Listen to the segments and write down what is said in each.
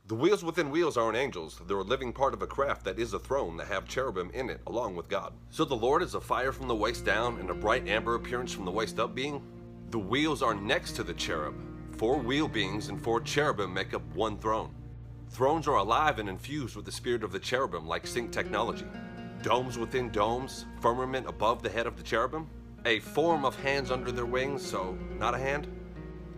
The wheels within wheels aren't angels, they're a living part of a craft that is a throne that have cherubim in it along with God. So the Lord is a fire from the waist down and a bright amber appearance from the waist up being. The wheels are next to the cherub. 4 wheel beings and 4 cherubim make up one throne. Thrones are alive and infused with the spirit of the cherubim like sync technology. Domes within domes, firmament above the head of the cherubim. A form of hands under their wings, so not a hand.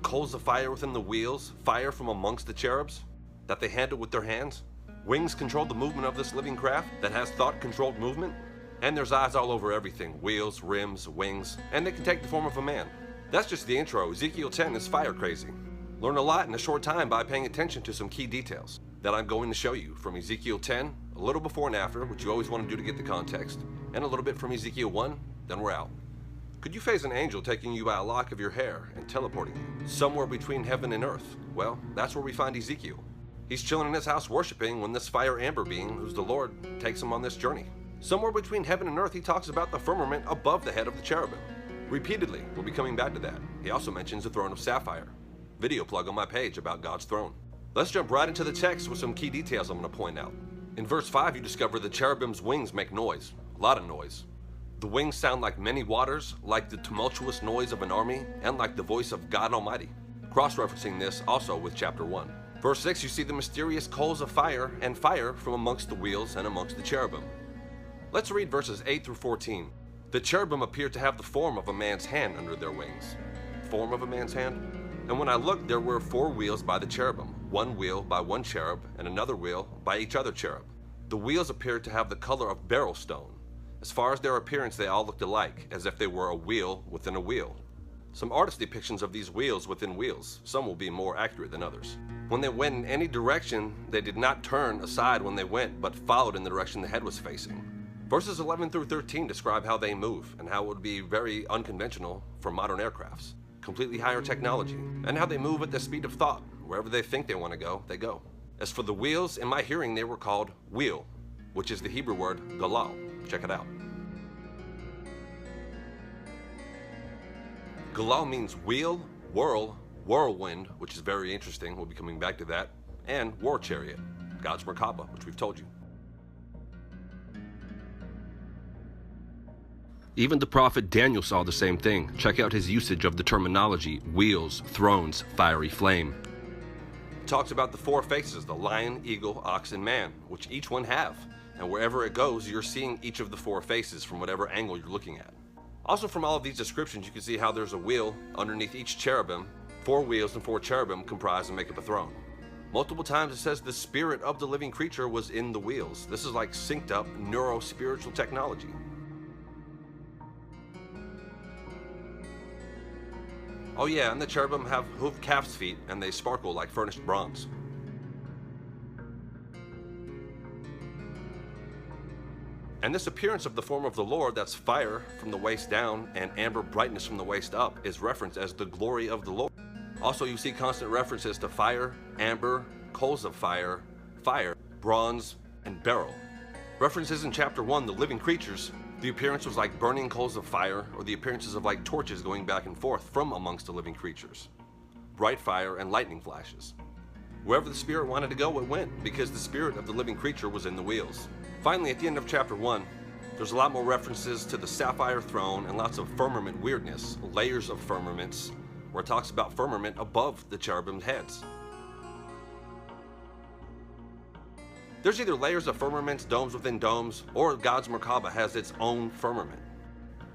Coals of fire within the wheels, fire from amongst the cherubs that they handle with their hands. Wings control the movement of this living craft that has thought-controlled movement. And there's eyes all over everything, wheels, rims, wings, and they can take the form of a man. That's just the intro. Ezekiel 10 is fire crazy. Learn a lot in a short time by paying attention to some key details that I'm going to show you from Ezekiel 10, a little before and after, which you always want to do to get the context, and a little bit from Ezekiel 1, then we're out. Could you phase an angel taking you by a lock of your hair and teleporting you somewhere between heaven and earth? Well, that's where we find Ezekiel. He's chilling in his house worshiping when this fire amber being, who's the Lord, takes him on this journey. Somewhere between heaven and earth, he talks about the firmament above the head of the cherubim. Repeatedly, we'll be coming back to that. He also mentions the throne of sapphire. Video plug on my page about God's throne. Let's jump right into the text with some key details I'm going to point out. In verse 5, you discover the cherubim's wings make noise, a lot of noise. The wings sound like many waters, like the tumultuous noise of an army, and like the voice of God Almighty. Cross-referencing this also with chapter 1. Verse 6, you see the mysterious coals of fire and fire from amongst the wheels and amongst the cherubim. Let's read verses 8 through 14. The cherubim appeared to have the form of a man's hand under their wings. Form of a man's hand? And when I looked, there were 4 wheels by the cherubim, 1 wheel by 1 cherub, and another wheel by each other cherub. The wheels appeared to have the color of beryl stone. As far as their appearance, they all looked alike, as if they were a wheel within a wheel. Some artist depictions of these wheels within wheels. Some will be more accurate than others. When they went in any direction, they did not turn aside when they went, but followed in the direction the head was facing. Verses 11 through 13 describe how they move and how it would be very unconventional for modern aircrafts, completely higher technology, and how they move at the speed of thought. Wherever they think they want to go, they go. As for the wheels, in my hearing, they were called wheel, which is the Hebrew word galal. Check it out. Galal means wheel, whirl, whirlwind, which is very interesting. We'll be coming back to that, and war chariot, God's Merkaba, which we've told you. Even the prophet Daniel saw the same thing. Check out his usage of the terminology wheels, thrones, fiery flame. It talks about the 4 faces, the lion, eagle, ox, and man, which each one have. And wherever it goes, you're seeing each of the 4 faces from whatever angle you're looking at. Also from all of these descriptions, you can see how there's a wheel underneath each cherubim. 4 wheels and 4 cherubim comprise and make up a throne. Multiple times it says the spirit of the living creature was in the wheels. This is like synced up neuro-spiritual technology. Oh yeah, and the cherubim have hooved calf's feet and they sparkle like furnished bronze. And this appearance of the form of the Lord, that's fire from the waist down and amber brightness from the waist up, is referenced as the glory of the Lord. Also, you see constant references to fire, amber, coals of fire, fire, bronze, and beryl. References in chapter 1, the living creatures, the appearance was like burning coals of fire, or the appearances of like torches going back and forth from amongst the living creatures. Bright fire and lightning flashes. Wherever the spirit wanted to go, it went, because the spirit of the living creature was in the wheels. Finally, at the end of chapter 1, there's a lot more references to the sapphire throne and lots of firmament weirdness, layers of firmaments, where it talks about firmament above the cherubim's heads. There's either layers of firmaments, domes within domes, or God's Merkaba has its own firmament.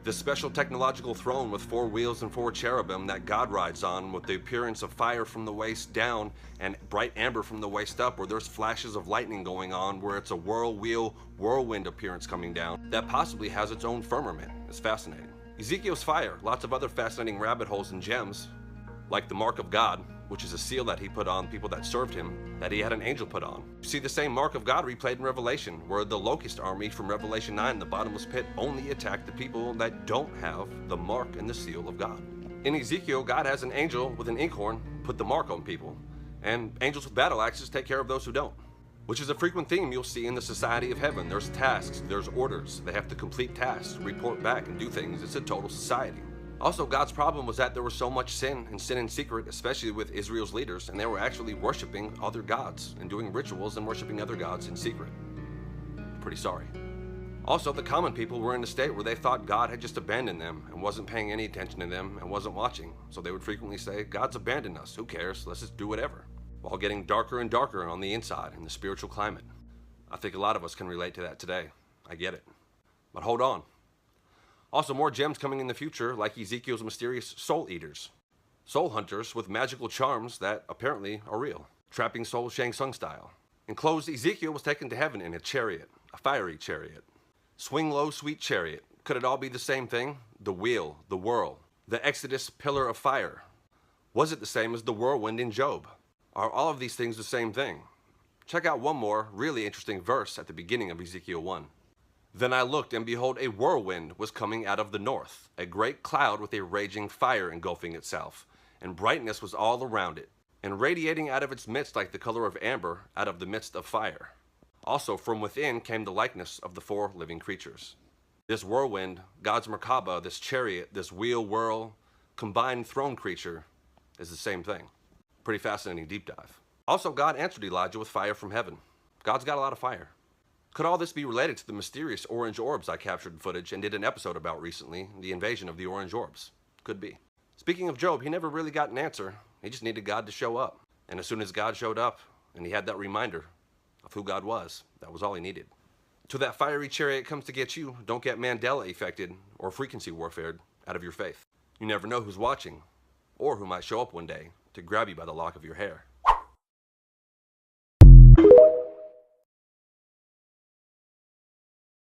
This special technological throne with 4 wheels and 4 cherubim that God rides on, with the appearance of fire from the waist down and bright amber from the waist up, where there's flashes of lightning going on, where it's a whirlwind appearance coming down, that possibly has its own firmament. It's fascinating. Ezekiel's fire, lots of other fascinating rabbit holes and gems, like the mark of God, which is a seal that he put on people that served him, that he had an angel put on. You see the same mark of God replayed in Revelation, where the locust army from Revelation 9, the bottomless pit, only attacked the people that don't have the mark and the seal of God. In Ezekiel, God has an angel with an inkhorn put the mark on people, and angels with battle axes take care of those who don't, which is a frequent theme you'll see in the society of heaven. There's tasks, there's orders. They have to complete tasks, report back, and do things. It's a total society. Also, God's problem was that there was so much sin and sin in secret, especially with Israel's leaders, and they were actually worshiping other gods and doing rituals and worshiping other gods in secret. Pretty sorry. Also, the common people were in a state where they thought God had just abandoned them and wasn't paying any attention to them and wasn't watching. So they would frequently say, God's abandoned us, who cares, let's just do whatever. While getting darker and darker on the inside in the spiritual climate. I think a lot of us can relate to that today. I get it. But hold on. Also, more gems coming in the future, like Ezekiel's mysterious soul eaters. Soul hunters with magical charms that apparently are real. Trapping souls Shang Tsung style. Enclosed, Ezekiel was taken to heaven in a chariot, a fiery chariot. Swing low, sweet chariot. Could it all be the same thing? The wheel, the whirl, the Exodus pillar of fire. Was it the same as the whirlwind in Job? Are all of these things the same thing? Check out one more really interesting verse at the beginning of Ezekiel 1. Then I looked, and behold, a whirlwind was coming out of the north, a great cloud with a raging fire engulfing itself, and brightness was all around it, and radiating out of its midst like the color of amber out of the midst of fire. Also from within came the likeness of the 4 living creatures. This whirlwind, God's Merkabah, this chariot, this wheel whirl, combined throne creature, is the same thing. Pretty fascinating deep dive. Also, God answered Elijah with fire from heaven. God's got a lot of fire. Could all this be related to the mysterious orange orbs I captured in footage and did an episode about recently, the invasion of the orange orbs? Could be. Speaking of Job, he never really got an answer. He just needed God to show up. And as soon as God showed up, and he had that reminder of who God was, that was all he needed. Till that fiery chariot comes to get you, don't get Mandela affected or frequency warfared out of your faith. You never know who's watching, or who might show up one day to grab you by the lock of your hair.